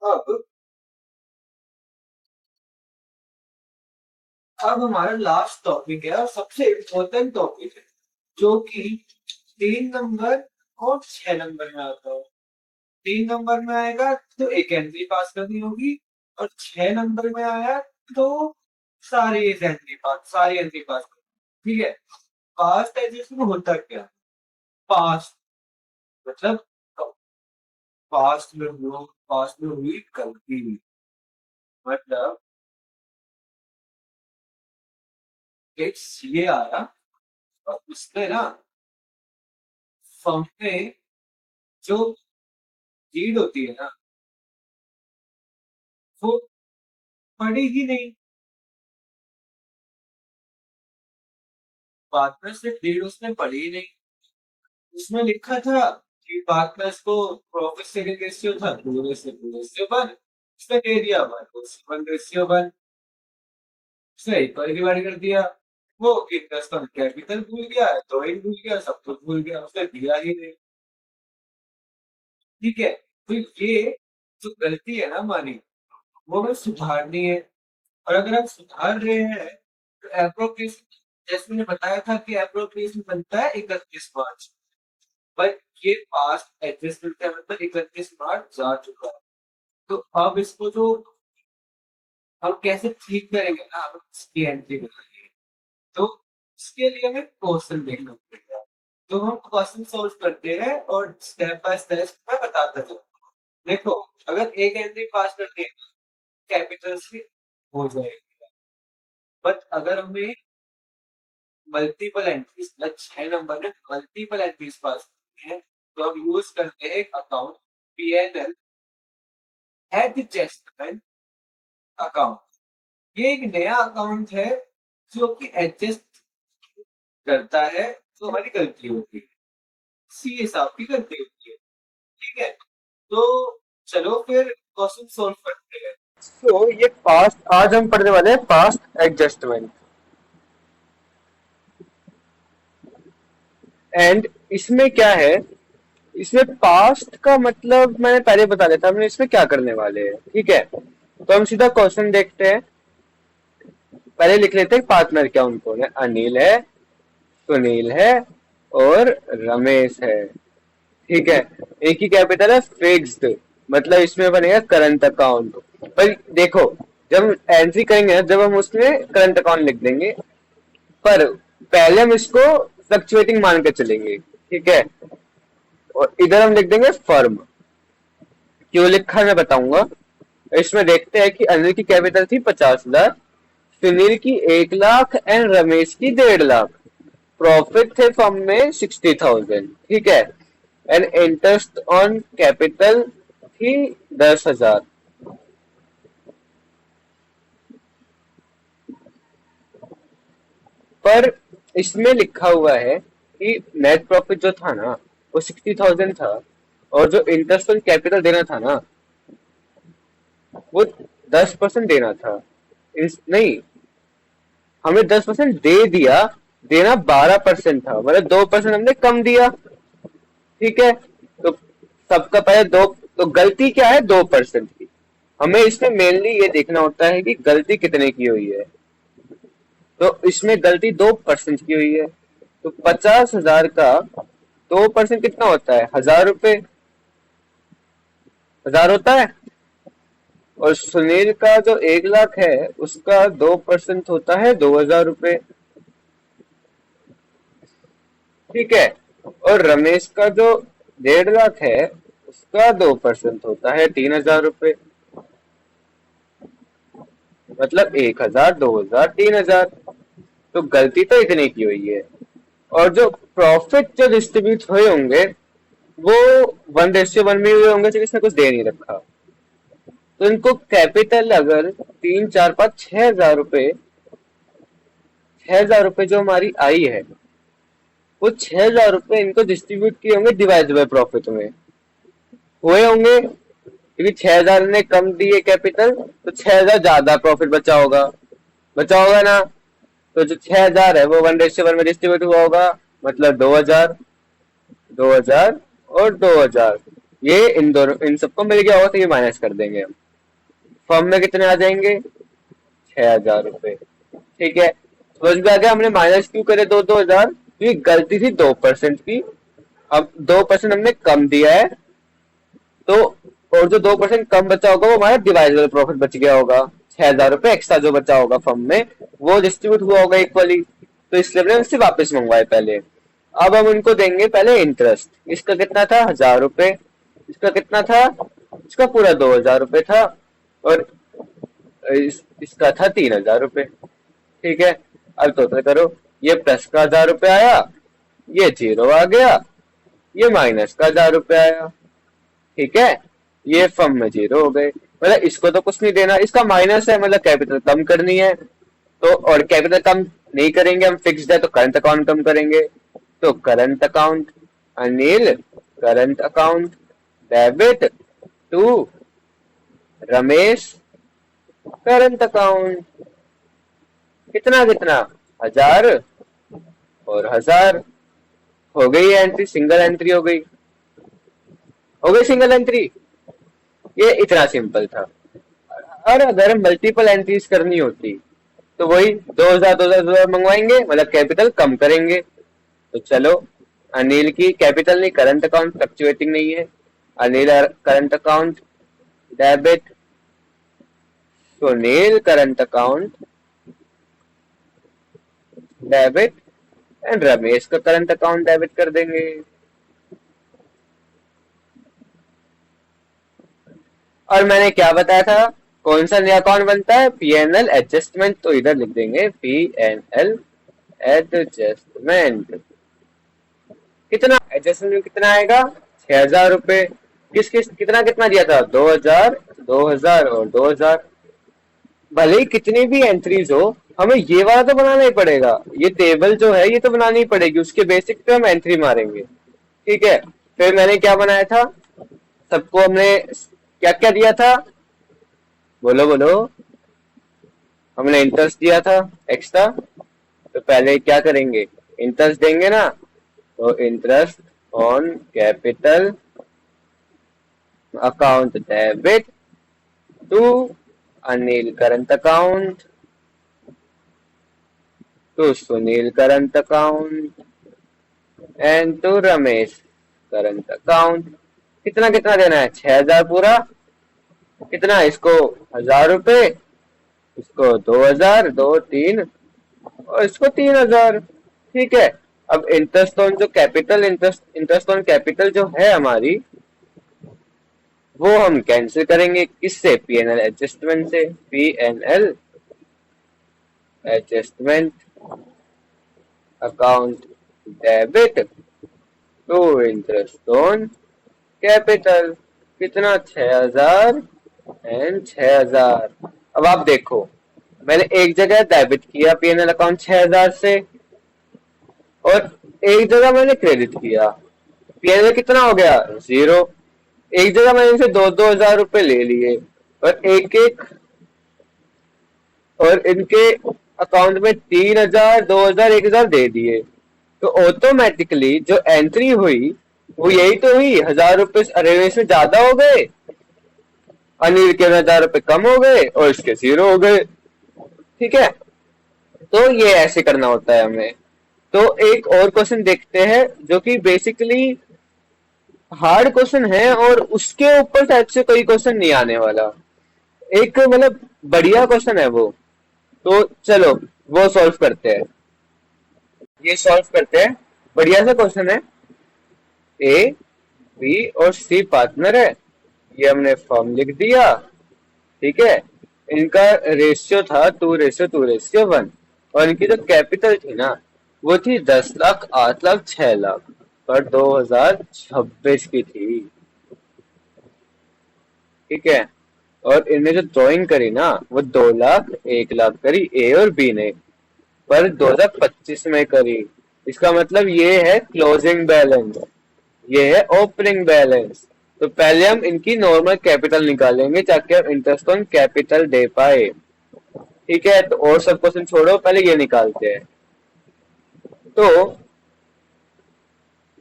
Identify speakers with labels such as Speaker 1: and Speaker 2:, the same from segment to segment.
Speaker 1: अब अब हमारा लास्ट टॉपिक है और सबसे इम्पोर्टेंट टॉपिक है, जो कि 3 नंबर और 6 नंबर में आता है। 3 नंबर में आएगा तो एक एंट्री पास करनी होगी, और 6 नंबर में आया तो सारी एंट्री पास करनी। ठीक है। पास्ट टेंस में होता क्या? पास्ट मतलब पास्ट में हुई गलती, मतलब एक सीए आया और उसने ना फर्म में जो लीड होती है ना, वो पढ़ी ही नहीं। बाद में सिर्फ लीड उसने पढ़ी ही नहीं। उसमें लिखा था कि बाद में इसको प्रॉफिट सेलिंग रेशियो था 2:1 उसने दे दिया 1:1। उसने एक बार डिवाइड कर दिया। वो इंटरेस्ट ऑन कैपिटल भूल गया, ड्रॉइंग भूल गया, सब कुछ भूल गया, उसने दिया ही नहीं। ठीक है। तो ये जो गलती है ना हमारी, वो हमें सुधारनी है। और अगर हम सुधार रहे हैं तो एप्रोप्रिएशन, जैसे मैंने बताया था कि एप्रोप्रिएशन बनता है 31 मार्च, पर ये पास्ट एडजस्टमेंट है, मतलब 31 मार्च जा चुका है। तो अब इसको जो हम कैसे ठीक करेंगे ना, हम इसकी एंट्री बनाएंगे। तो इसके लिए हमें क्वेश्चन देखना पड़ेगा। तो हम क्वेश्चन सॉल्व करते हैं और स्टेप बाय स्टेप मैं बताता जाऊँ। देखो, अगर एक एंट्री पास करनी है कैपिटल से हो जाएगी, बट अगर हमें मल्टीपल एंट्रीज मतलब 6 नंबर में मल्टीपल एंट्रीज पास करनी है, तो हम यूज करते हैं एक अकाउंट, पीएनएल एडजस्टमेंट अकाउंट। ये एक नया अकाउंट है जो कि एडजस्ट करता है तो हमारी गलती होती है, सी हिसाब की गलती होती है। ठीक है। तो चलो फिर क्वेश्चन सॉल्व करते हैं।
Speaker 2: तो ये पास्ट, आज हम पढ़ने वाले हैं पास्ट एडजस्टमेंट। एंड इसमें क्या है, इसमें पास्ट का मतलब मैंने पहले बता दिया था हमने इसमें क्या करने वाले हैं। ठीक है, तो हम सीधा क्वेश्चन देखते हैं। पहले लिख लेते हैं पार्टनर क्या उनको है, अनिल है, सुनील है और रमेश है। ठीक है, एक ही कैपिटल है फिक्स्ड, मतलब इसमें बनेगा करंट अकाउंट। पर देखो, जब एंट्री करेंगे ना, जब हम उसमें करंट अकाउंट लिख देंगे, पर पहले हम इसको फ्लक्चुएटिंग मान के चलेंगे। ठीक है, और इधर हम लिख देंगे फर्म। क्यों लिखा है मैं बताऊंगा। इसमें देखते हैं कि अनिल की कैपिटल थी 50,000, सुनील की 1 लाख एंड रमेश की 1.5 लाख। प्रॉफिट थे फर्म में 60,000। ठीक है, एंड इंटरेस्ट ऑन कैपिटल थी 10,000। पर इसमें लिखा हुआ है कि नेट प्रॉफिट जो था ना, वो 60,000 था, और जो इंटरेस्ट ऑन कैपिटल देना था ना, वो 10% देना था। नहीं, हमें 10% दे दिया, देना 12% था, मतलब 2% हमने कम दिया। ठीक है, तो सबका पहले दो, तो गलती क्या है 2% की। हमें इसमें मेनली ये देखना होता है कि गलती कितने की हुई है। तो इसमें गलती 2% की हुई है, तो 50,000 का 2% कितना होता है, 1,000 रुपए। 1,000 होता है। और सुनील का जो 1 लाख है, उसका 2% होता है 2,000 रुपए। ठीक है, और रमेश का जो 1.5 लाख है, उसका 2% होता है 3,000 रुपए। मतलब 1,000, 2,000, 3,000। तो गलती तो इतने की हुई है। और जो प्रॉफिट जो डिस्ट्रीब्यूट हुए होंगे, वो 1:1 में हुए होंगे, तो इसने कुछ दे नहीं रखा। तो इनको कैपिटल अगर 3, 4, 5, 6,000 रुपए, 6,000 रुपए जो हमारी आई है, वो 6,000 रुपए इनको डिस्ट्रीब्यूट किए होंगे डिवाइड बाय प्रॉफिट में हुए होंगे, क्योंकि 6,000 ने कम दिए कैपिटल, तो 6,000 ज्यादा प्रॉफिट बचा होगा। बचा होगा ना। तो जो 6,000 है वो 1:1 में डिस्ट्रीब्यूट हुआ होगा, मतलब 2,000, 2,000 और 2,000। ये इन दोनों इन सबको मिल गया होगा तो ये माइनस कर देंगे हम। फर्म में कितने आ जाएंगे? 6,000 रुपए। ठीक है, समझ में आ गया हमने माइनस क्यों करे 2-2 हजार? क्योंकि गलती थी 2% की। अब 2% हमने कम दिया है, तो और जो 2% कम बचा होगा वो हमारा डिवाइडेबल प्रॉफिट बच गया होगा। 6,000 रुपए एक्स्ट्रा जो बचा होगा फर्म में वो डिस्ट्रीब्यूट हुआ होगा इक्वली, तो इसलिए हमने उससे वापस मंगवाए पहले। अब हम उनको देंगे पहले इंटरेस्ट। इसका कितना था? 1,000 रुपए। इसका कितना था? इसका पूरा 2,000 रुपए था। और इसका था 3,000 रुपए। ठीक है, अब टोटल करो। ये प्लस का 1,000 रुपए आया, ये जीरो आ गया, ये माइनस का 1,000 रुपए आया। ठीक है, ये फर्म में जीरो हो गए। मतलब इसको तो कुछ नहीं देना, इसका माइनस है मतलब कैपिटल कम करनी है। तो और कैपिटल कम नहीं करेंगे हम, फिक्स्ड है तो करंट अकाउंट कम करेंगे। तो current account, Anil current account debit to Ramesh current account. कितना कितना? 1,000 और 1,000। हो गई एंट्री, सिंगल एंट्री हो गई। हो गई सिंगल एंट्री। ये इतना सिंपल था। और अगर मल्टीपल एंट्रीज करनी होती तो वही 2,000 2,000 2,000 मंगवाएंगे, मतलब कैपिटल कम करेंगे। तो चलो, अनिल की कैपिटल नहीं, करंट अकाउंट फ्लक्चुएटिंग नहीं है। Anil current account debit, Sunil current account debit and Ramesh का करंट अकाउंट डेबिट कर देंगे। और मैंने क्या बताया था, कौन सा नया अकाउंट बनता है? PNL adjustment. तो इधर लिख देंगे पीएनएल एडजस्टमेंट। कितना एडजस्टमेंट में कितना आएगा? 6,000 रुपए। किस किस कितना कितना दिया था? 2,000 2,000 और 2,000। भले ही कितनी भी एंट्रीज हो, हमें ये वाला तो बनाना ही पड़ेगा। ये टेबल जो है ये तो बनानी ही पड़ेगी, उसके बेसिक पे हम एंट्री मारेंगे। ठीक है, फिर मैंने क्या बनाया था? सबको हमने क्या क्या दिया था? बोलो बोलो। हमने इंटरेस्ट दिया था एक्स्ट्रा। तो पहले क्या करेंगे? इंटरेस्ट देंगे ना, तो interest on capital account debit to Anil current account to Sunil current account and to Ramesh current account. कितना कितना देना है? 6,000 पूरा। कितना? इसको 1,000 रुपए, इसको 2,000, 2 3 और इसको 3,000। ठीक है, अब इंटरेस्ट ऑन जो कैपिटल इंटरेस्ट ऑन कैपिटल जो है हमारी, वो हम कैंसिल करेंगे किससे? पीएनएल एडजस्टमेंट से। PNL adjustment account debit to interest on capital. कितना? 6,000 एंड 6,000। अब आप देखो, मैंने एक जगह डेबिट किया पीएनएल अकाउंट 6,000 से, और एक जगह मैंने क्रेडिट किया। पीएनएल कितना हो गया? जीरो। एक जगह मैंने इनसे 2-2 हजार रुपए ले लिए, और एक एक और इनके अकाउंट में 3,000 2,000 1,000 दे दिए। तो ऑटोमेटिकली जो एंट्री हुई वो यही तो हुई, 1,000 रुपए अरे इसमें ज्यादा हो गए, अनिल के 1,000 रुपए कम हो गए और इसके जीरो हो गए। ठीक है, तो ये ऐसे करना होता है हमें। तो एक और क्वेश्चन देखते हैं जो कि बेसिकली हार्ड क्वेश्चन है, और उसके ऊपर शायद से कोई क्वेश्चन नहीं आने वाला। एक मतलब बढ़िया क्वेश्चन है वो। तो चलो वो सॉल्व करते हैं। ये सॉल्व करते हैं, बढ़िया सा क्वेश्चन है। ए बी और सी पार्टनर है, ये हमने फॉर्म लिख दिया। ठीक है, इनका रेशियो था 2:2:1, और इनकी जो कैपिटल थी ना वो थी 10 लाख 8 लाख 6 लाख, पर 2026 की थी। ठीक है, और इनने जो ड्राइंग करी ना वो 2 लाख 1 लाख करी ए और बी ने, पर 2025 में करी। इसका मतलब ये है क्लोजिंग बैलेंस, ये है ओपनिंग बैलेंस। तो पहले हम इनकी नॉर्मल कैपिटल निकालेंगे ताकि हम इंटरेस्ट ऑन कैपिटल दे पाए। ठीक है, तो और सब क्वेश्चन छोड़ो, पहले ये निकालते हैं। तो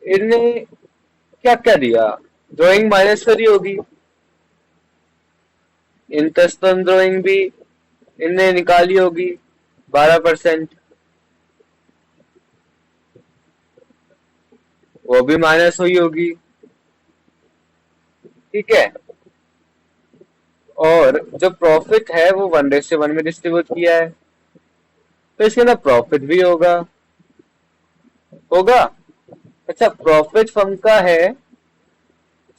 Speaker 2: इनने क्या क्या दिया? ड्राइंग माइनस करी होगी, इंटरेस्ट ऑन ड्राइंग भी इनने निकाली होगी 12%, वो भी माइनस हुई होगी। ठीक है, और जो प्रॉफिट है वो 1:1 में डिस्ट्रीब्यूट किया है, तो इसके अंदर प्रॉफिट भी होगा। होगा। अच्छा, प्रॉफिट फर्म का है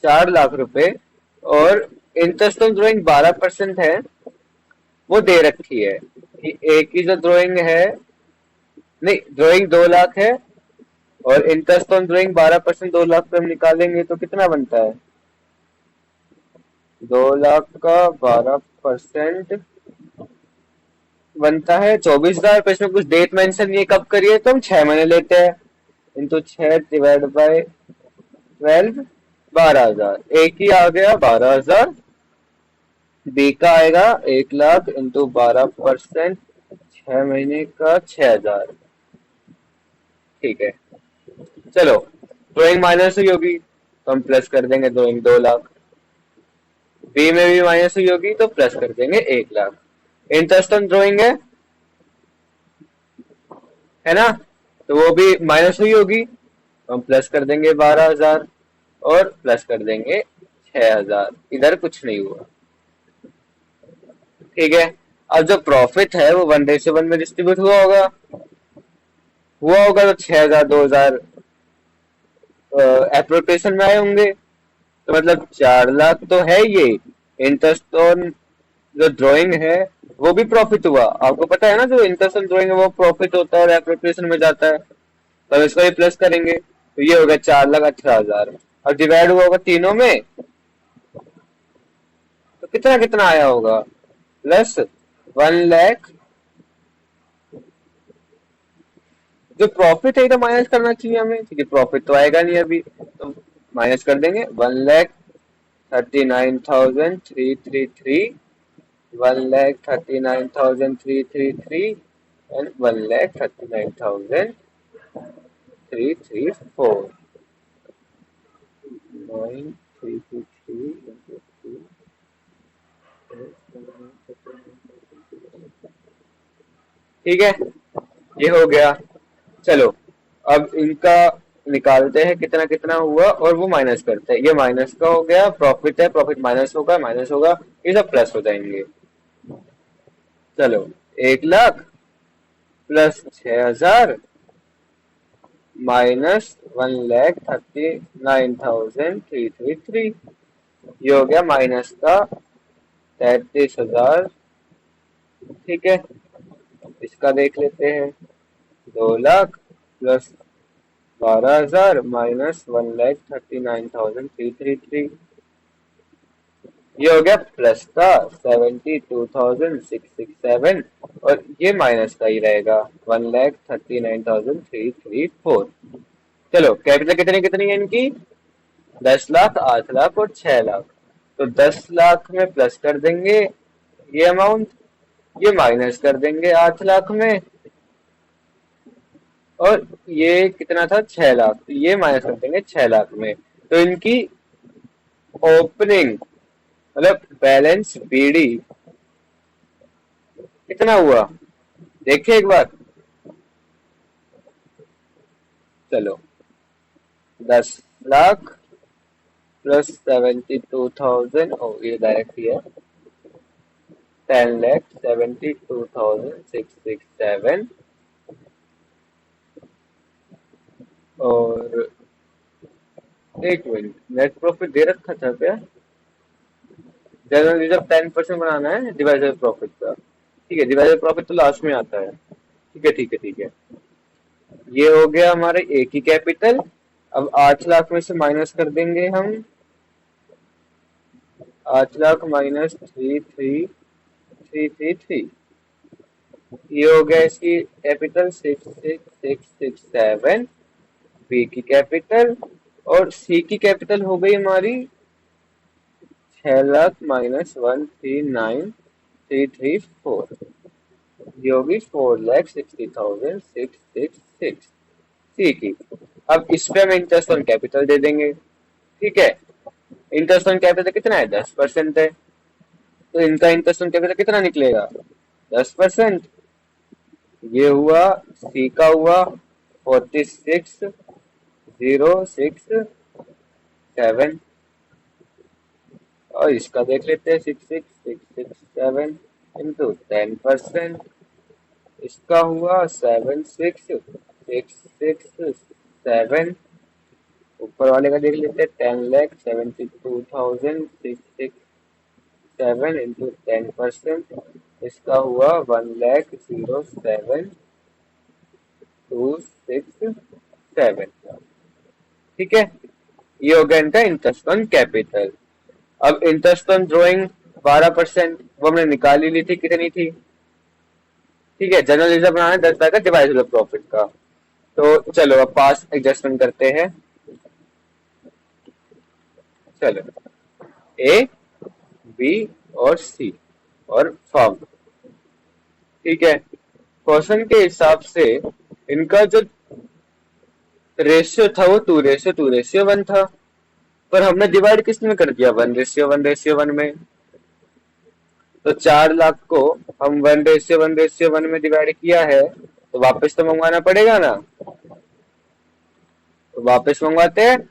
Speaker 2: 4 लाख रुपए, और इंटरेस्ट ऑन ड्राइंग 12% है, वो दे रखी है कि एक ही जो ड्राइंग है, नहीं, ड्राइंग 2 लाख है और इंटरेस्ट ऑन ड्राइंग 12%, 2 लाख पे हम निकालेंगे तो कितना बनता है? 2 लाख का 12% बनता है 24,000। पर इसमें कुछ डेट मेंशन नहीं कब करिए, तो हम 6 महीने लेते हैं, इंटू 6 डिवाइड बाय 12, 12,000। एक ही आ गया 12,000, बी का आएगा 1 लाख इंटू 12%, 6 महीने का 6,000। ठीक है, चलो, ड्राइंग माइनस हुई होगी तो हम प्लस कर देंगे ड्राइंग 2 लाख, बी में भी माइनस हुई होगी तो प्लस कर देंगे 1 लाख। इंटरेस्ट ऑन ड्राइंग है ना, तो वो भी माइनस हुई होगी तो हम प्लस कर देंगे 12,000 और प्लस कर देंगे 6,000। इधर कुछ नहीं हुआ। ठीक है, अब जो प्रॉफिट है वो 1:1 में डिस्ट्रीब्यूट हुआ होगा तो 6,000 2,000 एप्रोप्रिएशन में आए होंगे, तो मतलब 4 लाख तो है ये। इंटरेस्ट ऑन जो ड्राइंग है वो भी प्रॉफिट हुआ, आपको पता है ना, जो इंटरेस्ट ऑन ड्राइंग है वो प्रॉफिट होता है और एप्रोप्रिएशन में जाता है, तो हम इसको भी प्लस करेंगे तो ये हो गया 4,18,000। अब डिवाइड हुआ होगा तीनों में, तो कितना कितना आया होगा? प्लस 1 लाख। जो प्रॉफिट है तो माइनस करना चाहिए हमें, क्योंकि प्रॉफिट तो आएगा नहीं अभी, तो माइनस कर देंगे 1,39,333, 1,39,333 एंड 1,39,334। 9,333 ठीक है, ये हो गया। चलो, अब इनका निकालते हैं कितना कितना हुआ और वो माइनस करते हैं। ये माइनस का हो गया, प्रॉफिट है, प्रॉफिट माइनस होगा, ये सब प्लस हो जाएंगे। चलो, 1 लाख प्लस 6,000 माइनस 1,39,333, ये हो गया माइनस का 33,000। ठीक है, इसका देख लेते हैं। 2 लाख प्लस 12,000 माइनस 1,39,333, ये हो गया प्लस का 72,667, और ये माइनस का ही रहेगा 1,39,334। चलो, कैपिटल कितनी कितनी है इनकी? 10 लाख, 8 लाख और 6 लाख। तो 10 लाख में प्लस कर देंगे ये अमाउंट, ये माइनस कर देंगे 8 लाख में, और ये कितना था? 6 लाख, तो ये माइनस कर देंगे 6 लाख में। तो इनकी ओपनिंग मतलब बैलेंस बीडी कितना हुआ, देखिए एक बार। चलो, 10 लाख प्लस 72,000, ओ ये डायरेक्ट ही है, 10,72,667, और एक मिनट, नेट प्रॉफिट दे रखा था क्या? जनरल रिजर्व 10% बनाना है डिवाइडेड प्रॉफिट का। ठीक है, डिवाइडेड प्रॉफिट तो लास्ट में आता है। ठीक है ठीक है ठीक है, ये हो गया हमारे ए की कैपिटल। अब 8 लाख में से माइनस कर देंगे हम 8 लाख माइनस 3,3,333, ये हो गया इसकी कैपिटल 66,667। बी की कैपिटल और सी की कैपिटल हो गई हमारी 6 लाख माइनस 139,334, ये होगी 4,60,666 सी की। अब इस पे हम इंटरेस्ट ऑन कैपिटल दे देंगे। ठीक है, इंटरेस्ट ऑन कैपिटल कितना है, 10% है, तो इनका इंटरेस्ट ऑन कैपिटल कितना निकलेगा, 10%। ये हुआ, सी का हुआ 46,067, और इसका देख लेते हैं 66,667 इंटू 10%। इसका हुआ 76,667, ऊपर वाले का देख लेते हैं 10,72,667 इंटू 10%। इसका हुआ 1,07,267। ठीक है, ये हो गया इनका इंटरेस्ट ऑन कैपिटल। अब इंटरेस्ट ऑन ड्रॉइंग 12%, वो हमने निकाल ही ली थी, कितनी थी। ठीक है, जनरल रिजर्व बनाना है 10 का डिवाइडेबल प्रॉफिट का। तो चलो अब पास एडजस्टमेंट करते हैं। चलो, ए, बी और सी और फर्म। ठीक है, क्वेश्चन के हिसाब से इनका जो रेशियो था वो 2:2:1 था, पर हमने डिवाइड किस में कर दिया, 1:1:1 में। तो 4 लाख को हम 1:1:1 में डिवाइड किया है, तो वापस तो मंगवाना पड़ेगा ना, तो वापस मंगवाते हैं।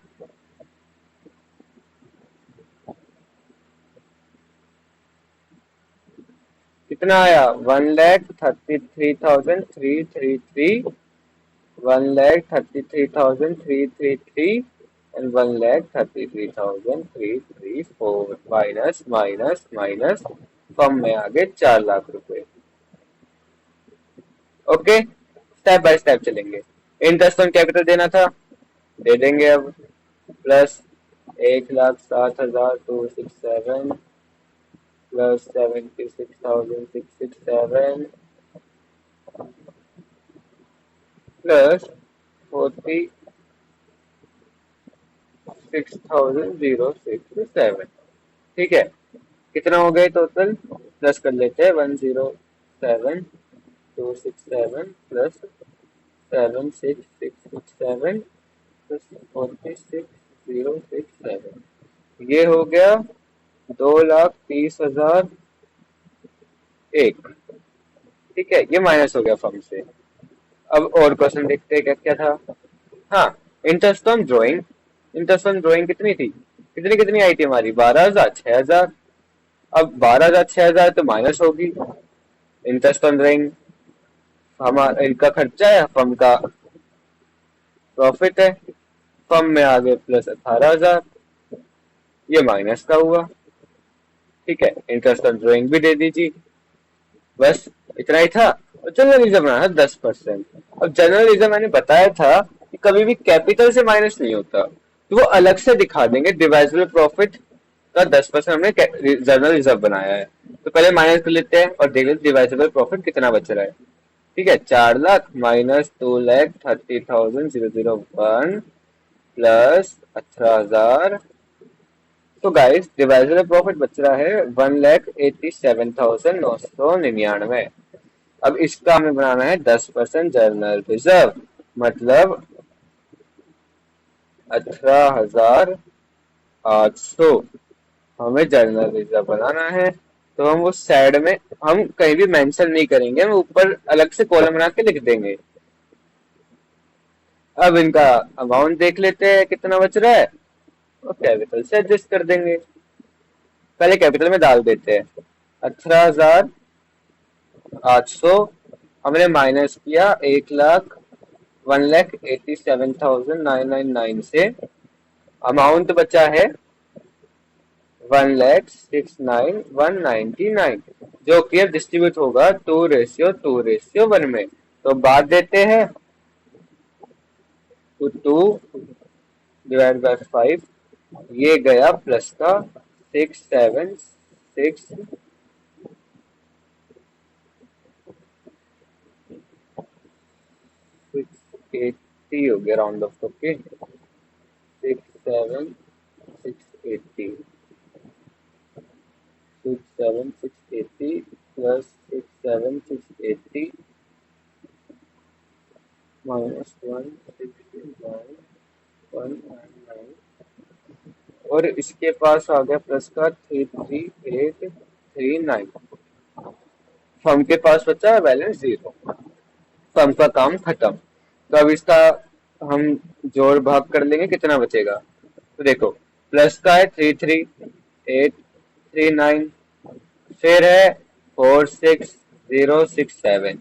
Speaker 2: कितना आया, 1,33,333, 1,33,333 and 1,33,334 minus minus minus, firm में आगे 4 लाख रुपए। ओके, स्टेप बाय स्टेप चलेंगे। इंटरेस्ट ऑन कैपिटल देना था, दे देंगे अब, प्लस 1,07,267 प्लस 76,667 प्लस 46,067। ठीक है, कितना हो गए टोटल, प्लस कर लेते हैं, 1,07,267 प्लस 76,667 प्लस 46,067, ये हो गया 2,30,001। ठीक है, ये माइनस हो गया फर्म से। अब और क्वेश्चन देखते हैं क्या क्या था। हाँ, interest on drawing, interest on drawing कितनी थी, कितनी कितनी आई थी हमारी, 12,000, 6,000। अब 12,000 6,000 तो माइनस होगी, इंटरेस्ट ऑन ड्राइंग हमारा इनका खर्चा है, फर्म का प्रॉफिट है, फर्म में आ गए प्लस 18,000, ये माइनस का हुआ। ठीक है, इंटरेस्ट ऑन ड्राइंग भी दे दीजिए, बस इतना ही था। और जर्नलिज्म रहा 10%। अब जर्नलिज्म मैंने बताया था कि कभी भी कैपिटल से माइनस नहीं होता, तो वो अलग से दिखा देंगे, डिवाइजेबल प्रॉफिट का 10% हमने जर्नल रिजर्व बनाया है। तो पहले माइनस कर लेते हैं और देख लेते डिवाइजेबल प्रॉफिट कितना बच रहा है। ठीक है, 4 लाख माइनस 2,30,001 प्लस 18,000। तो गाइस डिवाइजेबल प्रॉफिट बच रहा है 1,87,999। अब इसका हमें बनाना है 10% जर्नल रिजर्व, मतलब 18,800 हमें जर्नल रिजर्व बनाना है। तो हम उस साइड में हम कहीं भी मेंशन नहीं करेंगे, हम ऊपर अलग से कॉलम बना के लिख देंगे। अब इनका अमाउंट देख लेते हैं कितना बच रहा है, और कैपिटल से एडजस्ट कर देंगे। पहले कैपिटल में डाल देते हैं, 18,800 हमने माइनस किया 1,87,999 से, अमाउंट बचा है 1,69,199, जो कि अब डिस्ट्रीब्यूट होगा 2:2:1 में। तो बात देते हैं, तो 2/5, ये गया प्लस का 6,7,680 हो गया, राउंड ऑफ करके 6,7,680, 6,7,680 प्लस 6,7,680 माइनस 1,69,199 और इसके पास आ गया प्लस का 33839। फर्म के पास बचा बैलेंस 0। फर्म का काम खत्म। तो अब इसका हम जोड़ भाग कर लेंगे, कितना बचेगा। तो देखो प्लस का है 33839, फिर है 46067,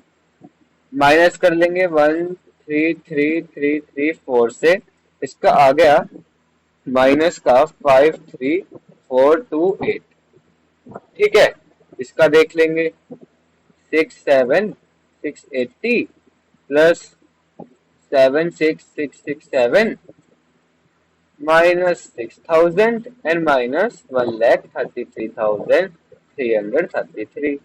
Speaker 2: माइनस कर लेंगे 13334 से, इसका आ गया माइनस का 53428। ठीक है, इसका देख लेंगे 67680 प्लस 76667 माइनस 6000 एंड माइनस 1,33,333।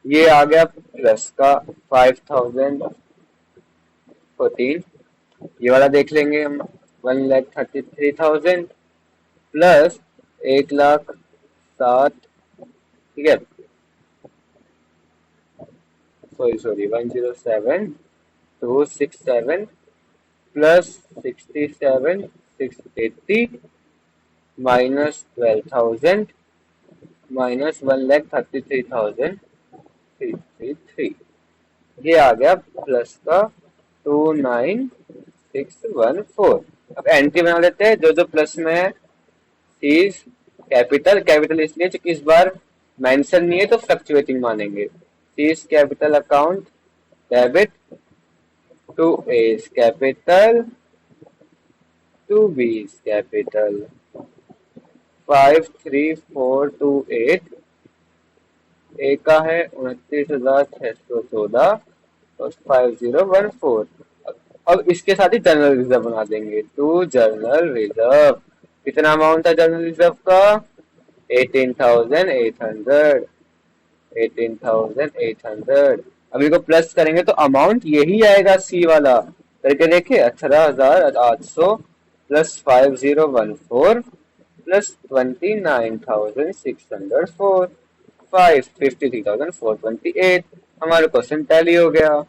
Speaker 2: ये आ गया प्लस का 5014। ये वाला देख लेंगे हम 1,33,000 प्लस 1,07। ठीक है, सॉरी 107,267 प्लस 67,680 माइनस 12,000 माइनस 1,33,333। ये आ गया प्लस का 29614। अब एंट्री बना लेते हैं, जो जो प्लस में है सीज कैपिटल। कैपिटल इसलिए क्योंकि इस बार मेंशन नहीं है तो फ्लक्चुएटिंग मानेंगे। C's capital account debit to A's capital to B's capital 53428। A का है 29,614 और 5014। अब इसके साथ ही जनरल रिजर्व बना देंगे। टू जनरल रिजर्व, कितना अमाउंट था जनरल रिजर्व का 18,800। 18,800 अभी को प्लस करेंगे तो अमाउंट यही आएगा, सी वाला करके देखे 18,800 प्लस 5014 प्लस 29,604 53,428। हमारा क्वेश्चन टैली हो गया।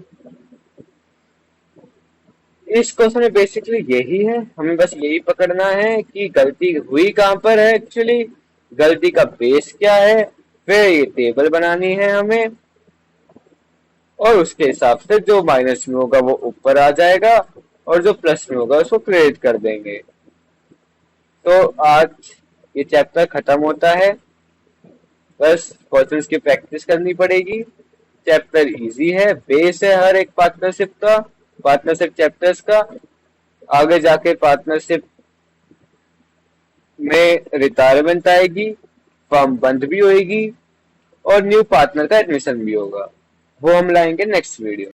Speaker 2: इस क्वेश्चन में बेसिकली यही है, हमें बस यही पकड़ना है कि गलती हुई कहां पर है, एक्चुअली गलती का बेस क्या है, फिर ये टेबल बनानी है हमें और उसके हिसाब से जो माइनस में होगा वो ऊपर आ जाएगा और जो प्लस में होगा उसको क्रेडिट कर देंगे। तो आज ये चैप्टर खत्म होता है, बस क्वेश्चंस की प्रैक्टिस करनी पड़ेगी। चैप्टर इजी है, बेस है हर एक पार्टनरशिप का, पार्टनरशिप चैप्टर्स का। आगे जाके पार्टनरशिप में रिटायरमेंट आएगी, फर्म बंद भी होएगी और न्यू पार्टनर का एडमिशन भी होगा, वो हम लाएंगे नेक्स्ट वीडियो।